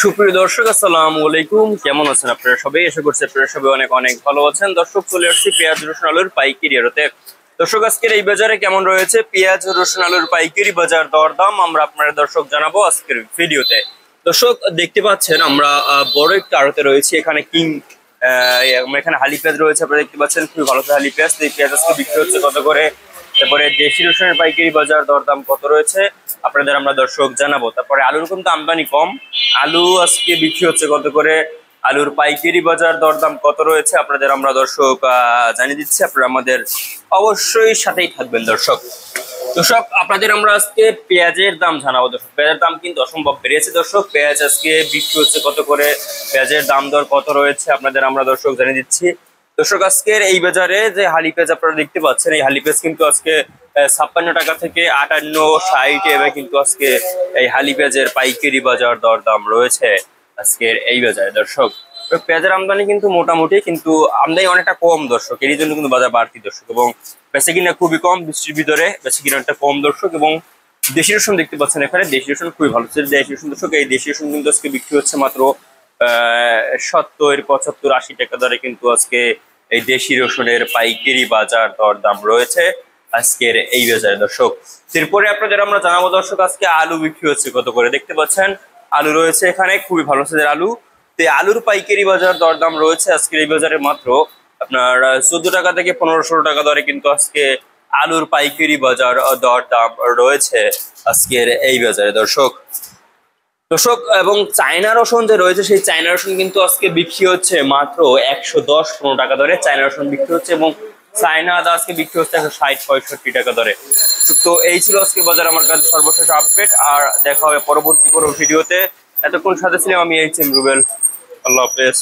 সুপ্রিয় দর্শক, আসসালামু আলাইকুম। কেমন আছেন আপনারা সবাই? আশা করছি আপনারা সবাই অনেক অনেক ভালো আছেন। দর্শক, চলে আসছি পেঁয়াজ রসুন আলুর পাইকারি আড়তে। দর্শক, আজকের এই বাজারে কেমন রয়েছে পেঁয়াজ রসুন আলুর পাইকারি বাজার দরদাম আমরা আপনারা দর্শক জানাবো আজকের ভিডিওতে। দর্শক, দেখতে পাচ্ছেন আমরা বড় একটা আড়তে রয়েছে। এখানে এখানে হালি পেঁয়াজ রয়েছে, আপনারা দেখতে পাচ্ছেন খুবই ভালো হালি পেঁয়াজ। এই পেঁয়াজ আজকে বিক্রি হচ্ছে কত করে, তারপরে দেশি রসুনের পাইকারি বাজার দরদাম কত রয়েছে আপনাদের আমরা দর্শক জানাবো। তারপরে আলুর কিন্তু আমদানি কম, আলু আজকে বিক্রি হচ্ছে কত করে, আলুর পাইকারি বাজার দরদাম কত রয়েছে আপনাদের আমরা দর্শক জানিয়ে দিচ্ছি। আপনারা আমাদের অবশ্যই সাথেই থাকবেন দর্শক। দর্শক, আপনাদের আমরা আজকে পেঁয়াজের দাম জানাবো। দর্শক, পেঁয়াজের দাম কিন্তু অসম্ভব বেড়েছে। দর্শক, পেঁয়াজ আজকে বিক্রি হচ্ছে কত করে, পেঁয়াজের দাম দর কত রয়েছে আপনাদের আমরা দর্শক জানিয়ে দিচ্ছি। দর্শক, আজকের এই বাজারে যে হালি পেঁয়াজ আপনারা দেখতে পাচ্ছেন, এই হালি পেঁয়াজ কিন্তু আজকে 56 টাকা থেকে 58-60 এভাবে কিন্তু আজকে এই হালি পেঁয়াজের পাইকারি বাজার দরদাম রয়েছে আজকের এই বাজারে। দর্শক, পেঁয়াজের আমদানি কিন্তু মোটামুটি, কিন্তু আমদানি অনেকটা কম দর্শক, এর জন্য কিন্তু বাজার বাড়তি দর্শক। এবং বেচা কিনা খুবই কম, বৃষ্টির ভিতরে বেচা কিনাটা কম দর্শক। এবং দেশি রসুন দেখতে পাচ্ছেন, এখানে দেশি রসুন খুবই ভালো হচ্ছে। দেশি রসুন দর্শক, এই দেশি রসুন কিন্তু আজকে বিক্রি হচ্ছে মাত্র 70-75-80 টাকা দরে কিন্তু আজকে এই দেশি রসুনের পাইকারি বাজার দরদাম রয়েছে আজকের এই বাজারে দর্শক। এরপরে আপনাদের আমরা জানাবো দর্শক, আজকে আলু বিক্রি হচ্ছে কত করে। দেখতে পাচ্ছেন আলু রয়েছে এখানে খুবই ভালো সাইজের আলু। তো আলুর পাইকারি বাজার দরদাম রয়েছে আজকের এই বাজারে মাত্র আপনার 14 টাকা থেকে 15-16 টাকা দরে কিন্তু আজকে আলুর পাইকারি বাজার দরদাম রয়েছে আজকের এই বাজারে দর্শক। দর্শক, এবং চায়না রসুন যে রয়েছে, সেই চায়না রসুন কিন্তু আজকে বিক্রি হচ্ছে মাত্র 110-15 টাকা দরে চায়না রসুন বিক্রি হচ্ছে। এবং চায়না আদা আজকে বিক্রি হচ্ছে 160-65 টাকা দরে। তো এই ছিল আজকে বাজার আমার কাছে সর্বশেষ আপডেট। আর দেখা হবে পরবর্তী কোনো ভিডিওতে। এতক্ষণ সাথে ছিলাম আমি এইচ এম রুবেল। আল্লাহ হাফেজ।